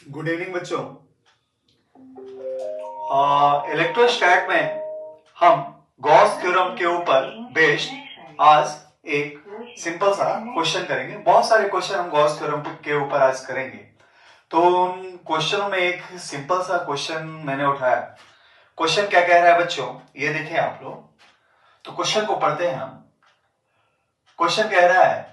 Good evening बच्चों। इलेक्ट्रोस्टैट में हम गॉस थ्योरम के ऊपर बेस्ड आज एक सिंपल सा क्वेश्चन करेंगे। बहुत सारे क्वेश्चन हम गॉस थ्योरम के ऊपर आज करेंगे। तो उन क्वेश्चनों में एक सिंपल सा क्वेश्चन मैंने उठाया। क्वेश्चन क्या कह रहा है बच्चों, ये देखें आप लोग। तो क्वेश्चन को पढ़ते हैं हम। क्वेश्चन कह रहा है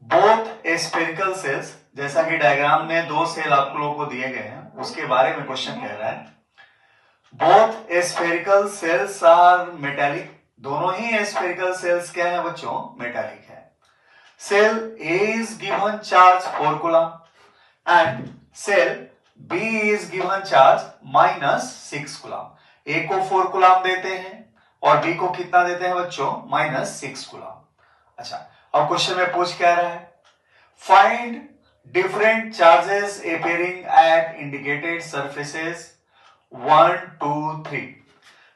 बोथ ए स्फेरिकल सेल्स, जैसा कि डायग्राम में दो सेल आप लोगों को दिए गए हैं उसके बारे में क्वेश्चन कह रहा है। Both spherical shells are metallic, दोनों ही स्फेरिकल सेल्स क्या है बच्चों, मेटालिक है। Shell A is given charge 4 coulomb and shell B is given charge -6 coulomb. A को 4 कूलम देते हैं और बी को कितना देते हैं बच्चों, -6 कूलम। अच्छा, अब क्वेश्चन में पूछ क्या रहा है, find different charges appearing at indicated surfaces 1, 2, 3।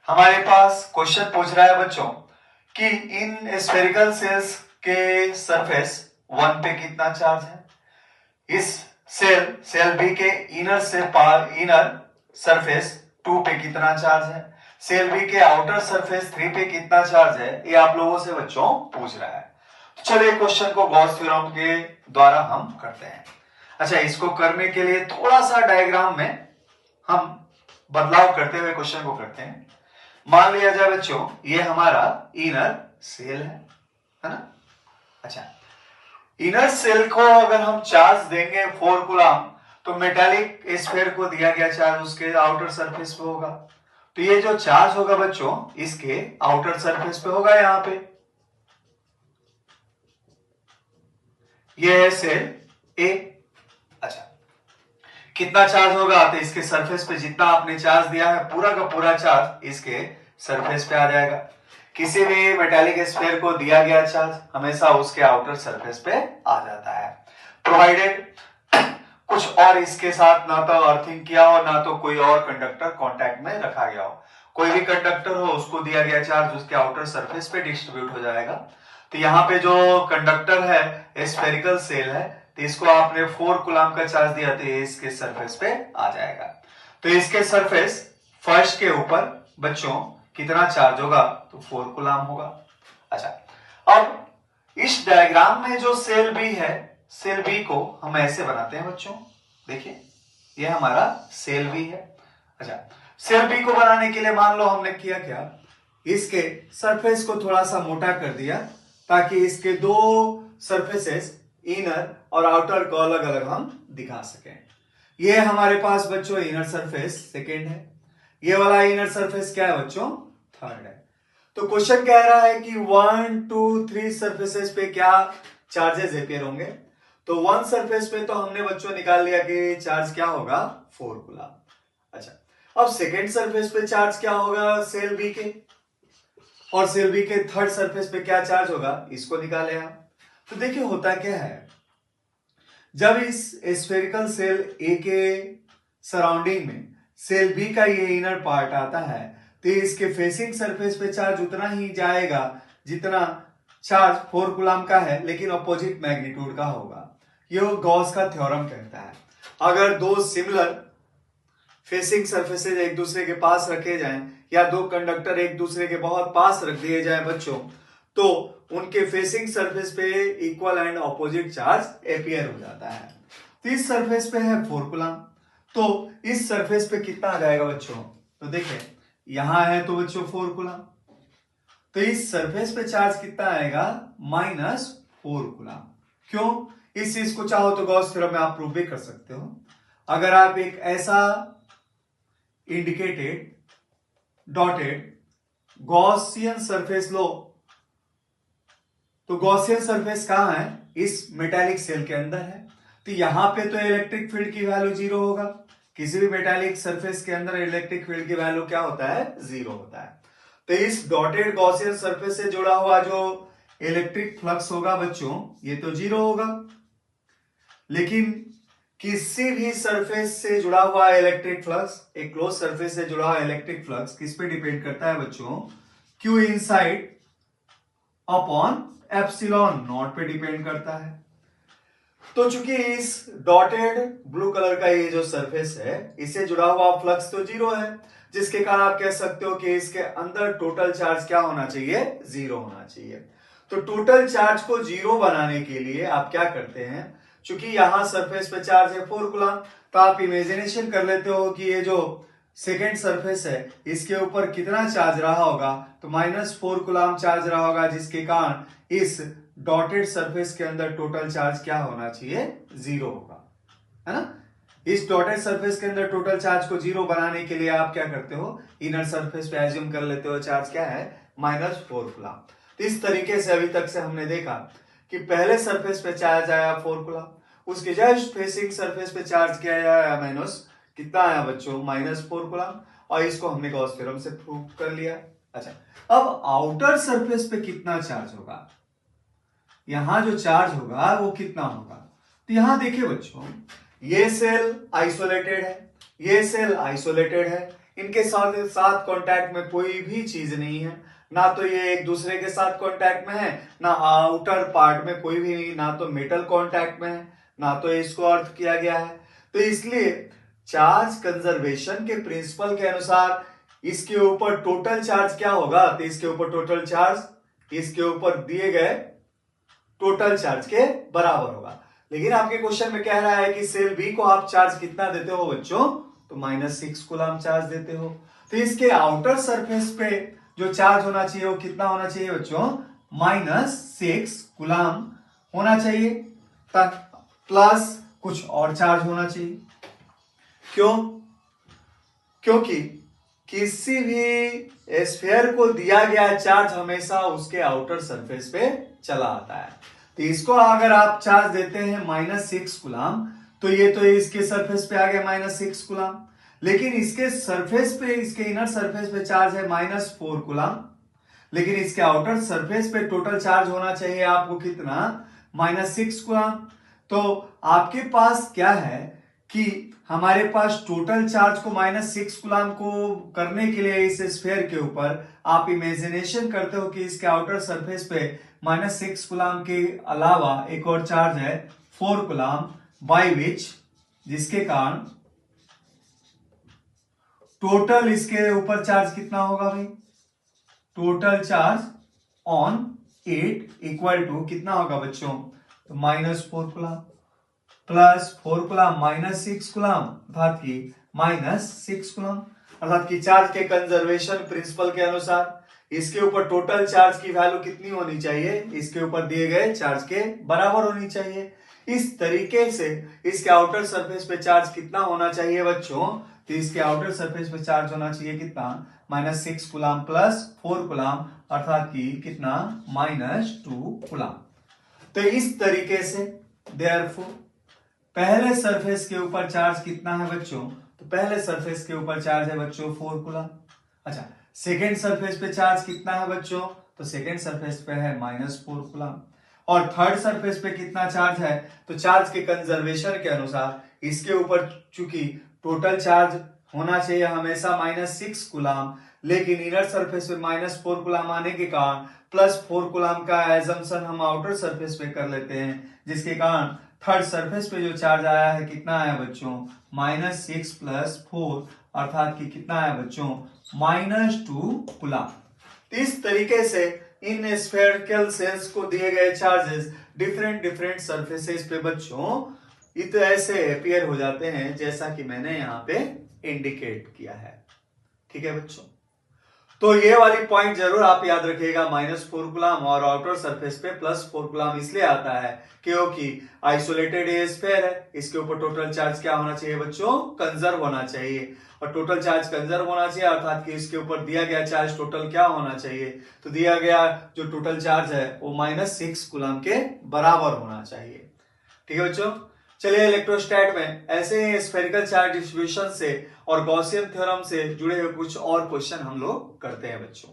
हमारे पास क्वेश्चन पूछ रहा है बच्चों कि इन स्फेरिकल सेल्स के सरफेस 1 पे कितना चार्ज है, इस सेल बी के इनर सरफेस 2 पे कितना चार्ज है, सेल बी के आउटर सरफेस 3 पे कितना चार्ज है, ये आप लोगों से बच्चों पूछ रहा है। तो चलिए क्वेश्चन को गॉस थ्योरम के द्वारा हम करते हैं। अच्छा, इसको करने के लिए थोड़ा सा डायग्राम में हम बदलाव करते हुए क्वेश्चन को करते हैं। मान लिया जाए बच्चों ये हमारा इनर सेल है ना। अच्छा, इनर सेल को अगर हम चार्ज देंगे 4 कूलम, तो मेटालिक स्फीयर को दिया गया चार्ज उसके आउटर सरफेस पे होगा। तो ये जो चार्ज होगा बच्चों इसके आउटर सरफेस पे होगा, यहां पे ये है सेल ए। अच्छा, कितना चार्ज होगा, तो इसके सरफेस पे जितना आपने चार्ज दिया है पूरा का पूरा चार्ज इसके सरफेस पे आ जाएगा। किसी भी मेटालिक स्फीयर को दिया गया चार्ज हमेशा उसके आउटर सरफेस पे आ जाता है, प्रोवाइडेड कुछ और इसके साथ ना तो अर्थिंग किया हो ना तो कोई और कंडक्टर कांटेक्ट में रखा गया हो। कोई भी कंडक्टर हो उसको दिया गया चार्ज उसके आउटर सरफेस पे डिस्ट्रीब्यूट हो जाएगा। तो यहाँ पे जो कंडक्टर है स्फेरिकल सेल है, तो इसको आपने 4 कूलम का चार्ज दिया तो ये इसके सरफेस पे आ जाएगा। तो इसके सरफेस फर्स्ट के ऊपर बच्चों कितना चार्ज होगा, तो 4 कूलम होगा। अच्छा, अब इस डायग्राम में जो सेल बी है, सेल बी को हम ऐसे बनाते हैं बच्चों। देखिए ये हमारा सेल बी है। अच्छा, सेल बी को बनाने के लिए मान लो हमने किया क्या, इसके सरफेस को थोड़ा सा मोटा कर दिया ताकि इसके दो सरफेसेस इनर और आउटर को अलग अलग हम दिखा सकें। ये हमारे पास बच्चों इनर सरफेस सेकेंड है, ये वाला इनर सरफेस क्या है बच्चों, थर्ड है। तो क्वेश्चन कह रहा है कि 1, 2, 3 सरफेसेस पे क्या चार्जेस अपेयर होंगे। तो 1 सरफेस पे तो हमने बच्चों निकाल लिया कि चार्ज क्या होगा, 4 कूलम। अच्छा, अब सेकेंड सरफेस पे चार्ज क्या होगा सेल बी के, और सेल बी के थर्ड सरफेस पे क्या चार्ज होगा, इसको निकाले हम। तो देखिए होता क्या है, जब इस स्फेरिकल सेल ए के सराउंडिंग में सेल बी का ये इनर पार्ट आता है, तो इसके फेसिंग सरफेस पे चार्ज उतना ही जाएगा जितना चार्ज 4 कूलम का है लेकिन अपोजिट मैग्नीट्यूड का होगा। ये गॉस का थ्योरम कहता है। अगर दो सिमिलर फेसिंग सरफेसेस एक दूसरे के पास रखे जाएं या दो कंडक्टर एक दूसरे के बहुत पास रख दिए जाएं बच्चों, तो उनके फेसिंग सरफेस पे equal and opposite charge appear हो जाता है। तो इस सरफेस पे है 4 कूलम, तो इस सरफेस पे कितना आ जाएगा बच्चों, तो देखिए यहां है तो बच्चों 4 कूलम, तो इस सरफेस पे चार्ज कितना आएगा, -4 कूलम। क्यों, इस चीज को चाहो तो गॉस थ्योरम में आप प्रूव भी कर सकते हो। अगर आप एक ऐसा इंडिकेटेड डॉटेड गॉसियन सरफेस लो, तो गॉसियन सरफेस कहां है, इस मेटालिक सेल के अंदर है। तो यहां पे तो इलेक्ट्रिक फील्ड की वैल्यू 0 होगा। किसी भी मेटालिक सरफेस के अंदर इलेक्ट्रिक फील्ड की वैल्यू क्या होता है, 0 होता है। तो इस डॉटेड गॉसियन सरफेस से जुड़ा हुआ जो इलेक्ट्रिक फ्लक्स होगा बच्चों ये तो 0 होगा। लेकिन किसी भी सरफेस से जुड़ा हुआ इलेक्ट्रिक फ्लक्स, एक क्लोज सरफेस से जुड़ा हुआ इलेक्ट्रिक फ्लक्स किस पे डिपेंड करता है बच्चों, Q inside upon epsilon not पे डिपेंड करता है। तो चूंकि इस डॉटेड ब्लू कलर का ये जो सरफेस है इससे जुड़ा हुआ फ्लक्स तो जीरो है, जिसके कारण आप कह सकते हो कि इसके अंदर टोटल चार्ज क्या होना चाहिए, जीरो होना चाहिए। तो टोटल चार्ज को जीरो बनाने के लिए आप क्या करते हैं, चूंकि यहां सरफेस पे चार्ज है 4 कूलम, तो आप इमेजिनेशन कर लेते हो कि ये जो सेकेंड सरफेस है इसके ऊपर कितना चार्ज रहा होगा, तो -4 कूलम चार्ज रहा होगा, जिसके कारण इस डॉटेड सरफेस के अंदर टोटल चार्ज क्या होना चाहिए, जीरो होगा, है ना। इस डॉटेड सरफेस के अंदर टोटल चार्ज को जीरो बनाने के लिए आप क्या करते हो, इनर सरफेस पे एज्यूम कर लेते हो चार्ज क्या है, -4 कूलम। तो इस तरीके से अभी तक से हमने देखा कि पहले सरफेस पे चार्ज आया 4 कूलम, उसके जस्ट फेसिंग सरफेस पे चार्ज क्या आया, माइनस कितना आया बच्चों, -4 कूलम, और इसको हमने गॉस थ्योरम से प्रूव कर लिया। अच्छा, अब आउटर सरफेस पे कितना चार्ज होगा, यहां जो चार्ज होगा वो कितना होगा, तो यहां देखिए बच्चों, ये सेल आइसोलेटेड है, ये सेल आइसोलेटेड है, इनके साथ साथ कांटेक्ट में कोई भी चीज नहीं है, ना तो ये एक दूसरे के साथ कांटेक्ट में है, ना आउटर पार्ट में कोई भी नहीं, ना तो मेटल कांटेक्ट में है, ना तो इसको अर्थ किया गया है। तो इसलिए चार्ज कंजर्वेशन के प्रिंसिपल के अनुसार इसके ऊपर टोटल चार्ज क्या होगा, तो इसके ऊपर टोटल चार्ज इसके ऊपर दिए गए टोटल चार्ज के बराबर होगा। लेकिन आपके क्वेश्चन में कह रहा है कि सेल बी को आप चार्ज कितना देते हो बच्चों, तो -6 कूलम चार्ज देते हो। तो इसके आउटर सरफेस पे जो चार्ज होना चाहिए वो कितना होना चाहिए बच्चों, -6 कूलम होना चाहिए, प्लस कुछ और चार्ज होना चाहिए। क्यों, क्योंकि किसी भी स्फीयर को दिया गया चार्ज हमेशा उसके आउटर सरफेस पे चला आता है। तो इसको अगर आप चार्ज देते हैं -6 कूलम, तो ये तो इसके सरफेस पे आ गया -6 कूलम, लेकिन इसके सरफेस पे, इसके इनर सरफेस पे चार्ज है -4 कूलम, लेकिन इसके आउटर सरफेस पे टोटल चार्ज होना चाहिए आपको कितना, -6 कूलम। तो आपके पास क्या है कि हमारे पास टोटल चार्ज को -6 कूलम को करने के लिए इस स्फीयर के ऊपर आप इमेजिनेशन करते हो कि इसके आउटर सरफेस पे -6 कूलम के अलावा एक और चार्ज है 4 कूलम, बाय विच, जिसके कारण टोटल इसके ऊपर चार्ज कितना होगा भाई, total charge on 8 equal to कितना होगा बच्चों, तो -4 कूलम प्लस 4 कूलम -6 कूलम, अर्थात कि -6 कूलम, अर्थात कि चार्ज के कंजर्वेशन प्रिंसिपल के अनुसार इसके ऊपर टोटल चार्ज की वैल्यू कितनी होनी चाहिए, इसके ऊपर दिए गए चार्ज के बराबर होनी चाहिए। इस तरीके से इसके आउटर सरफेस पे चार्ज कितना होना चाहिए बच्चों, तो इसके आउटर सरफेस पे चार्ज होना चाहिए कितना, -6 कूलम प्लस 4 कूलम, अर्थात कि कितना, -2 कूलम। तो इस तरीके से देयरफॉर पहले सरफेस के ऊपर चार्ज कितना है बच्चों, तो पहले सरफेस के ऊपर चार्ज है बच्चों 4 कूलम। अच्छा, सेकेंड सरफेस पे चार्ज कितना है बच्चों, तो सेकेंड सरफेस पे है -4 कूलम, और थर्ड सरफेस पे कितना चार्ज है, तो चार्ज के कंजर्वेशन के अनुसार इसके ऊपर चूंकि टोटल चार्ज होना चाहिए हमेशा -6 कूलम, लेकिन इनर सरफेस पे -4 कूलम आने के कारण +4 कूलम का एजम्पशन हम आउटर सरफेस पे कर लेते हैं, जिसके कारण थर्ड सरफेस पे जो चार्ज आया है कितना आया बच्चों, -6 + 4, अर्थात कि कितना आया बच्चों, -2 कूलम। इस तरीके से इन स्फेरिकल सेल्स को दिए गए चार्जेस डिफरेंट सरफेसेस पे बच्चों इत ऐसे अपीयर हो जाते हैं जैसा कि मैंने यहाँ पे इंडिकेट किया है। ठीक है बच्चों, तो ये वाली पॉइंट जरूर आप याद रखिएगा, -4 कूलम और आउटर सरफेस पे +4 कूलम इसलिए आता है क्योंकि आइसोलेटेड स्फीयर है, इसके ऊपर टोटल चार्ज क्या होना चाहिए बच्चों, कंजर्व होना चाहिए, और टोटल चार्ज कंजर्व होना चाहिए, अर्थात कि इसके ऊपर दिया गया चार्ज टोटल क्या होना चाहिए, तो दिया गया जो टोटल चार्ज है वो -6 कूलम के बराबर होना चाहिए। ठीक है बच्चों, चलिए इलेक्ट्रोस्टैट में ऐसे ही स्फेरिकल चार्ज डिस्ट्रीब्यूशन से और गॉसियन थ्योरम से जुड़े हुए कुछ और क्वेश्चन हम लोग करते हैं बच्चों।